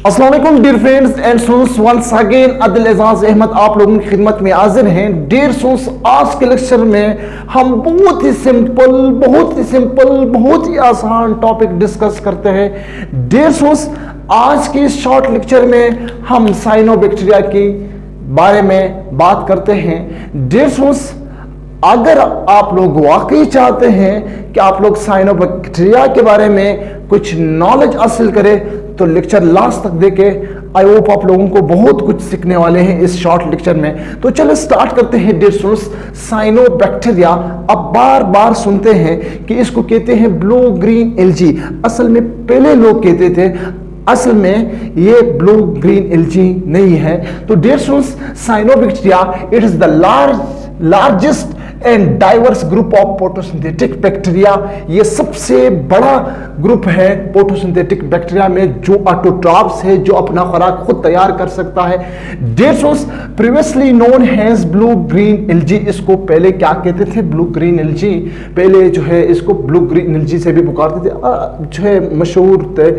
अस्सलाम वालेकुम dear friends and source once again Adil Ejaz Ahmed आप लोगों की खिदमत में हाजिर हैं। डियर सोर्स, आज के लेक्चर में हम बहुत ही सिंपल बहुत ही आसान टॉपिक डिस्कस करते हैं। डियर सोर्स, आज के इस शॉर्ट लेक्चर में हम साइनोबैक्टीरिया के बारे में बात करते हैं। डियर सोर्स, अगर आप लोग वाकई चाहते हैं कि आप लोग साइनोबैक्टीरिया के बारे में कुछ नॉलेज हासिल करें तो लेक्चर लास्ट तक देखे। आई होप आप लोगों को बहुत कुछ सीखने वाले हैं इस शॉर्ट लेक्चर में। तो चलो स्टार्ट करते हैं। डियर स्टूडेंट्स, साइनोबैक्टीरिया अब बार बार सुनते हैं कि इसको कहते हैं ब्लू ग्रीन एल्गी। असल में पहले लोग कहते थे, असल में ये ब्लू ग्रीन एल्गी नहीं है। तो dear students, cyanobacteria it is the largest and diverse group of photosynthetic bacteria. ये सबसे बड़ा ग्रुप है फोटोसिंथेटिक बैक्टीरिया में जो ऑटोट्रॉफ्स है, जो अपना खुराक खुद तैयार कर सकता है। Dear students, previously known has blue green algae. इसको पहले क्या कहते थे? Blue green algae. पहले जो है इसको ब्लू ग्रीन एल्गी से भी पुकारते थे, जो है मशहूर थे।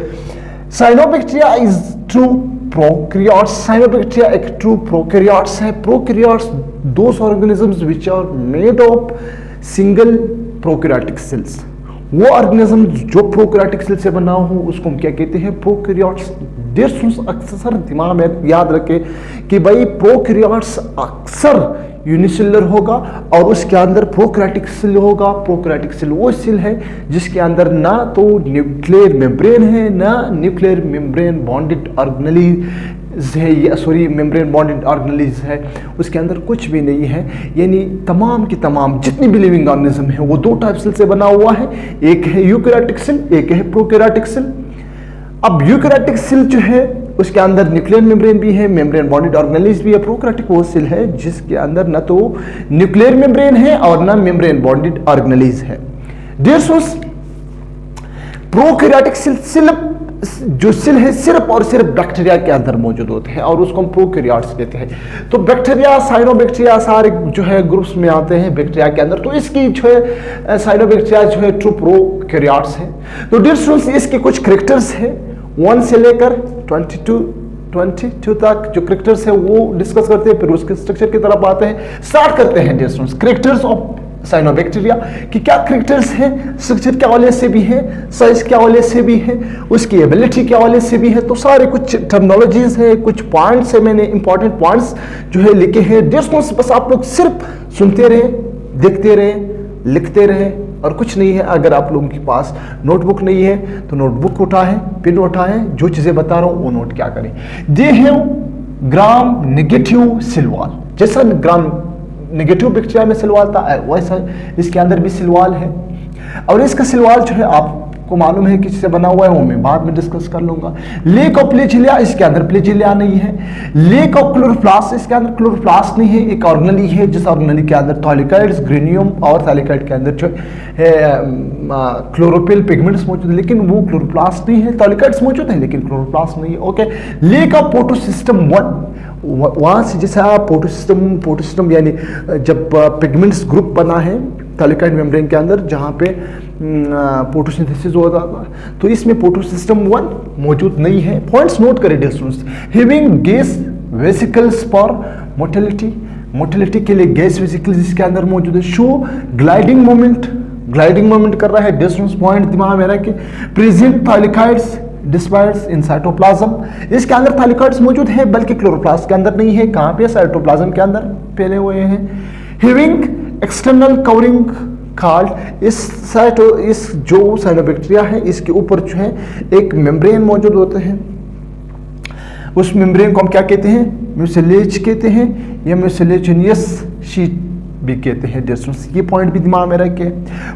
Cyanobacteria is true prokaryotes. Cyanobacteria एक ट्रू प्रोकैरियोट्स है। Prokaryotes those organisms which are made of single prokaryotic cells. वो ऑर्गेनिज्म जो प्रोकैरियोटिक सेल से बना हो उसको हम क्या कहते हैं? प्रोकैरियोट्स। डियर स्टूडेंट्स, अक्सर दिमाग में याद रखें कि भाई प्रोकैरियोट्स अक्सर यूनिसेलुलर होगा और उसके अंदर प्रोकैरियोटिक सेल होगा। प्रोकैरियोटिक सेल वो सेल है जिसके अंदर ना तो न्यूक्लियर मेम्ब्रेन है, ना न्यूक्लियर मेम्ब्रेन बॉन्डेड ऑर्गेनेलिज है, या सॉरी मेम्ब्रेन बॉन्डेड ऑर्गेनेलिज है। उसके अंदर कुछ भी नहीं है। यानी तमाम की तमाम जितनी भी लिविंग ऑर्गेनिज्म है वो दो टाइप सेल से बना हुआ है। एक है यूकैरियोटिक सेल, एक है प्रोकैरियोटिक सेल। अब यूकैरियोटिक सेल जो है उसके अंदर न्यूक्लियर मेम्ब्रेन भी है, मेम्ब्रेन बॉन्डेड ऑर्गेनेलिज भी है। प्रोकैरियोटिक वो सेल है जिसके अंदर न तो न्यूक्लियर मेम्ब्रेन है और ना मेम्ब्रेन बॉन्डेड ऑर्गेनेलिज है। डियर स्टूडेंट्स, प्रोकैरियोटिक सेल जो सेल है सिर्फ और सिर्फ बैक्टीरिया के अंदर मौजूद होते हैं और उसको हम प्रोकैरियोट्स कहते हैं। तो बैक्टीरिया, साइनोबैक्टीरिया सारे जो है ग्रुप्स में आते हैं बैक्टीरिया के अंदर। तो इसकी जो है साइनोबैक्टीरिया जो है ट्रू प्रोकैरियोट्स है। तो डियर स्टूडेंट्स, इसके कुछ कैरेक्टर्स है 1 से लेकर 22 तक जो कैरेक्टर्स है वो डिस्कस करते हैं, फिर उसके स्ट्रक्चर की तरफ आते हैं। स्टार्ट करते हैं dear students, characters of cyanobacteria कि क्या कैरेक्टर्स है, स्ट्रक्चर के हवाले से भी है, साइज के हवाले से भी है, उसकी एबिलिटी के हवाले से भी है। तो सारे कुछ टर्मिनोलॉजीज है, कुछ पॉइंट्स है, मैंने इंपॉर्टेंट पॉइंट्स जो है लिखे हैं। डियर स्टूडेंट्स, बस आप लोग सिर्फ सुनते रहे, देखते रहे, लिखते रहे और कुछ नहीं है। अगर आप लोगों के पास नोटबुक नहीं है तो नोटबुक उठाएं, पेन उठाएं, जो चीजें बता रहा हूं वो नोट क्या करें। They have gram negative cell wall. जैसा ग्राम नेगेटिव बैक्टीरिया में सेल वॉल था वैसा इसके अंदर भी सेल वॉल है। और इसका सेल वॉल जो है आपको मालूम है किससे बना हुआ है, वो मैं बाद में डिस्कस कर लूंगा। लेक ऑफ फ्लैजेलिया, इसके अंदर फ्लैजेलिया नहीं है। लेक ऑफ क्लोरोप्लास्ट, इसके अंदर क्लोरोप्लास्ट नहीं है। एक ऑर्गेनेली है जिस ऑर्गेनेली के अंदर थैलेकॉइड्स, ग्रेनियम और थैलेकॉइड के अंदर जो है क्लोरोफिल पिगमेंट्स मौजूद है, लेकिन वो क्लोरोप्लास्ट नहीं है। थैलेकॉइड्स मौजूद है लेकिन क्लोरोप्लास्ट नहीं है। ओके, लेक ऑफ फोटोसिस्टम 1, वहां से जैसा फोटोसिस्टम यानी जब पिगमेंट्स ग्रुप बना है थैलेकॉइड मेम्ब्रेन के अंदर जहां पे फोटोसिंथेसिस होता था, तो इसमें फोटोसिस्टम 1 मौजूद नहीं है। पॉइंट्स नोट करें dear students. Having gas vesicles for motility के लिए गैस वेसिकल्स इसके अंदर मौजूद है। शो ग्लाइडिंग मोमेंट कर रहा है। डियर स्टूडेंट्स, पॉइंट दिमाग में रखें। प्रेजेंट थैलेकॉइड्स डिस्पर्स इन साइटोप्लाज्म, इसके अंदर थैलेकॉइड्स मौजूद है बल्कि क्लोरोप्लास्ट के अंदर नहीं है। कहां पे? साइटोप्लाज्म के अंदर फैले हुए हैं। हैविंग एक्सटर्नल कवरिंग कॉल्ड, इस जो साइनोबैक्टीरिया है इसके ऊपर जो है एक मेम्ब्रेन मौजूद होते हैं। उस मेम्ब्रेन को हम क्या कहते हैं? म्यूसिलेज कहते हैं या म्यूसिलेजिनियस शीट भी कहते हैं। डियर स्टूडेंट्स, ये पॉइंट भी दिमाग में रखें।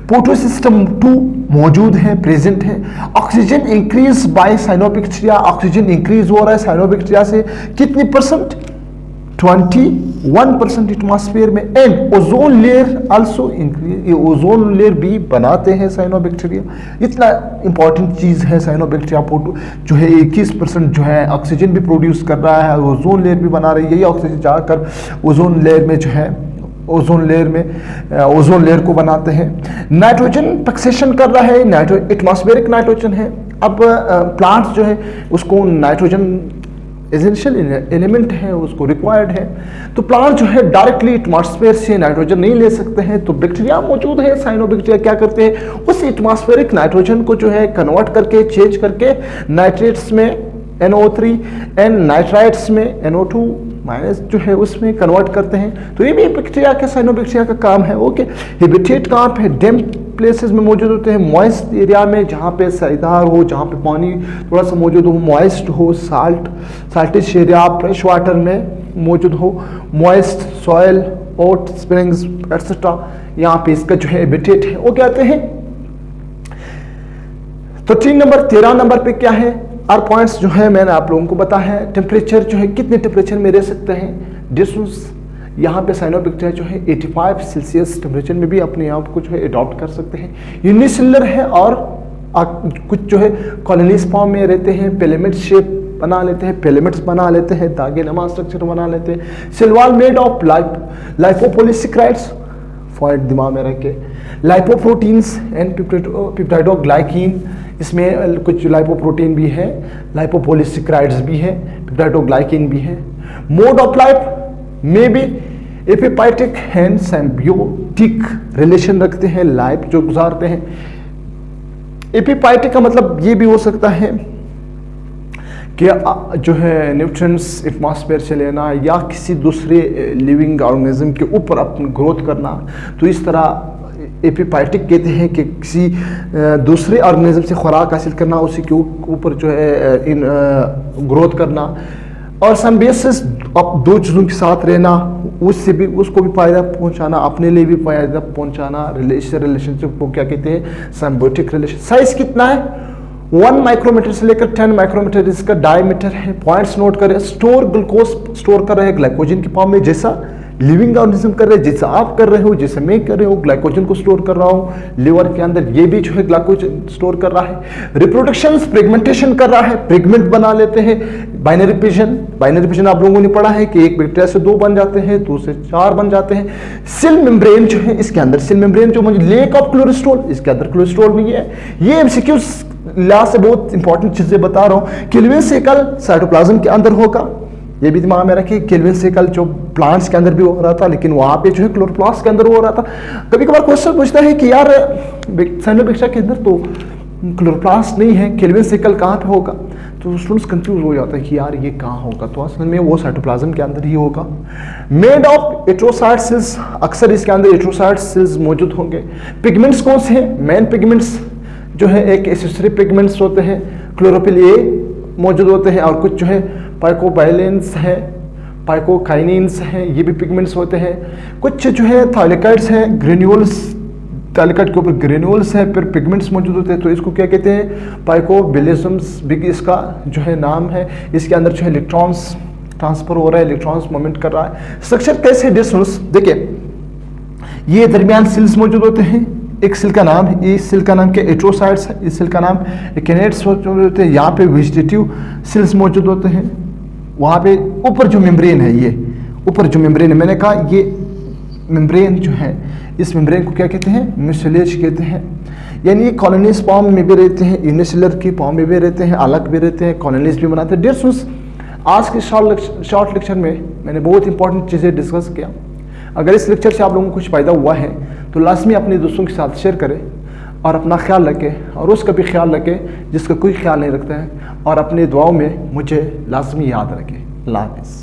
फोटोसिस्टम 2 मौजूद है, प्रेजेंट है। Oxygen increase by cyanobacteria, oxygen increase हो रहा है साइनोबैक्टीरिया से कितनी परसेंट? 21% एटमॉस्फेयर में। And ozone layer also increase, ये ओजोन लेयर भी बनाते हैं साइनोबैक्टीरिया। इतना इंपॉर्टेंट चीज है साइनोबैक्टीरिया। फोटो जो है 21% जो है ऑक्सीजन भी प्रोड्यूस कर रहा है, ओजोन लेयर भी बना रही है। यही ऑक्सीजन जाकर ओजोन लेयर में जो है ओजोन लेयर को बनाते हैं। नाइट्रोजन फिक्सेशन कर रहा है, एटमॉस्फेरिक नाइट्रोजन है। अब प्लांट्स जो है उसको नाइट्रोजन एसेंशियल एलिमेंट है, उसको रिक्वायर्ड है, तो प्लांट जो है डायरेक्टली एटमॉस्फेयर से नाइट्रोजन नहीं ले सकते हैं। तो बैक्टीरिया मौजूद है, साइनोबैक्टीरिया क्या करते हैं, उस एटमॉस्फेरिक नाइट्रोजन को जो है कन्वर्ट करके चेंज करके नाइट्रेट्स में NO3 एंड नाइट्राइट्स में NO2 माइनस जो है उसमें कन्वर्ट करते हैं। तो ये भी बैक्टीरिया का, साइनोबैक्टीरिया का काम है। ओके, हैबिटेट कहाँ पे, डैम्प प्लेसेस में मौजूद होते हैं, मॉइस्ट एरिया में जहाँ पे साइदार हो, जहाँ पे पानी थोड़ा सा मौजूद हो, मॉइस्ट हो, साल्टिश एरिया, फ्रेश वाटर में मौजूद हो, मॉइस्ट सॉयल, ओट स्प्रिंग्स एक्सेट्रा, यहाँ पे इसका जो है हैबिटेट है वो कहते हैं। तो 13 नंबर पे क्या है, और पॉइंट्स जो है मैंने आप लोगों को बताया है। टेम्परेचर जो है कितने टेम्परेचर में रह सकते हैं, डिस्टेंस, यहाँ पे साइनोबैक्टीरिया जो है 85 सेल्सियस टेम्परेचर में भी अपने आप को जो है अडॉप्ट कर सकते हैं। यूनिसेलुलर है और कुछ जो है कॉलोनीज फॉर्म में रहते हैं, पिरामिड शेप बना लेते हैं, पिरामिड्स बना लेते हैं, दागे नमा स्ट्रक्चर बना लेते हैं। Cell wall made of lipopolysaccharides, point दिमाग में रख के, लाइपोप्रोटीन्स एंड पेप्टाइडोग्लाइकिन, इसमें कुछ लाइपोप्रोटीन भी है, लाइपोपॉलीसेकेराइड्स भी है, पेप्टाइडोग्लाइकिन भी है। मोड ऑफ लाइफ में भी एपिपाइटिक एंड सिम्बियोटिक रिलेशन रखते हैं, लाइफ जो गुजारते हैं। एपिपाइटिक का मतलब ये भी हो सकता है कि जो है न्यूट्रिएंट्स एटमॉस्फेयर से लेना या किसी दूसरे लिविंग ऑर्गेनिज्म के ऊपर अपनी ग्रोथ करना, तो इस तरह एपिपाइटिक कहते हैं कि किसी दूसरे ऑर्गेनिज्म से खुराक हासिल करना, उसी के ऊपर जो है इन ग्रोथ करना। और सिम्बियोसिस, अब दो चीज़ों के साथ रहना, उससे भी उसको भी फायदा पहुंचाना, अपने लिए भी फायदा पहुंचाना, रिलेशनशिप को क्या कहते हैं, सिम्बियोटिक रिलेशन। साइज कितना है, 1 माइक्रोमीटर से लेकर 10 माइक्रोमीटर इसका डायमीटर है। पॉइंट्स नोट करें, स्टोर ग्लूकोज स्टोर कर रहे हैं ग्लाइकोजन के फॉर्म में, जैसा लिविंग ऑर्गेनिज्म कर रहे हैं, जैसा आप कर रहे हो, जैसे मैं कर रहे हो, ग्लाइकोजन को स्टोर कर रहा हूँ लिवर के अंदर, ये भी जो है ग्लाइकोजन स्टोर कर रहा है। रिप्रोडक्शन, प्रेगमेंटेशन कर रहा है, प्रेगमेंट बना लेते हैं। बाइनरी फिजन आप लोगों ने पढ़ा है कि एक बैक्टीरिया से 2 बन जाते हैं, 2 से 4 बन जाते हैं। सेल मेम्ब्रेन जो है, इसके अंदर सेल मेम्ब्रेन जो मुझे लेक ऑफ कोलेस्ट्रॉल, इसके अंदर कोलेस्ट्रॉल नहीं है। ये एमसीक्यूज ला से बहुत इंपॉर्टेंट चीजें बता रहा हूँ। केल्विन साइकिल साइटोप्लाज्म के अंदर होगा, ये भी दिमाग में रखिए। केल्विन साइकिल जो प्लांट्स के अंदर भी हो रहा था, लेकिन वहां पे जो है क्लोरोप्लास्ट के अंदर हो रहा था। कभी कभार क्वेश्चन पूछता है कि यार साइनोबैक्टीरिया के अंदर तो क्लोरोप्लास्ट नहीं है, केल्विन साइकिल कहाँ पे होगा, तो स्टूडेंट्स कंफ्यूज हो जाता है कि यार ये कहाँ होगा, तो असल में वो साइटोप्लाज्म के अंदर ही होगा। मेड ऑफ एट्रोसाइट सेल्स, अक्सर इसके अंदर एट्रोसाइट सेल्स मौजूद होंगे। पिगमेंट्स कौन से हैं, मेन पिगमेंट्स जो है एक एसेसरी पिगमेंट्स होते हैं, क्लोरोफिल ए मौजूद होते हैं, और कुछ जो है पाइकोबाइलेंस है, पाइकोकाइनिन्स हैं, ये भी पिगमेंट्स होते हैं। कुछ जो है थाइलेकाइड्स हैं, ग्रेन्यूल्स, थाइलेकाइड के ऊपर ग्रेन्यूल्स है, फिर पिगमेंट्स मौजूद होते हैं, तो इसको क्या कहते हैं, पाइकोबिलिज्म्स भी इसका जो है नाम है। इसके अंदर जो है इलेक्ट्रॉन्स ट्रांसफर हो रहा है, इलेक्ट्रॉन्स मूवमेंट कर रहा है। स्ट्रक्चर कैसे डिस्टेंस देखिए, ये दरमियान सेल्स मौजूद होते हैं। एक सेल का नाम है, इस सेल का नाम क्या, एट्रोसाइट्स है, इस सेल का नाम किनेट्स मौजूद होते हैं। यहाँ पे वेजिटेटिव सेल्स मौजूद होते हैं। वहाँ पे ऊपर जो मेम्ब्रेन है, ये ऊपर जो मेम्ब्रेन है, मैंने कहा ये मेम्ब्रेन जो है, इस मेम्ब्रेन को क्या कहते हैं, म्यूसिलेज कहते हैं। यानी ये कॉलोनीज फॉर्म में भी रहते हैं, यूनिसेलुलर की फॉर्म में भी रहते हैं, अलग भी रहते हैं, कॉलोनीज भी बनाते हैं। डियर्स, आज के शॉर्ट लेक्चर में मैंने बहुत इंपॉर्टेंट चीज़ें डिस्कस किया। अगर इस लेक्चर से आप लोगों को कुछ फ़ायदा हुआ है तो लाजमी अपने दोस्तों के साथ शेयर करें, और अपना ख्याल रखें, और उसका भी ख्याल रखें जिसका कोई ख्याल नहीं रखता है, और अपने दुआओं में मुझे लाजमी याद रखें। अल्लाह हाफ़िज़।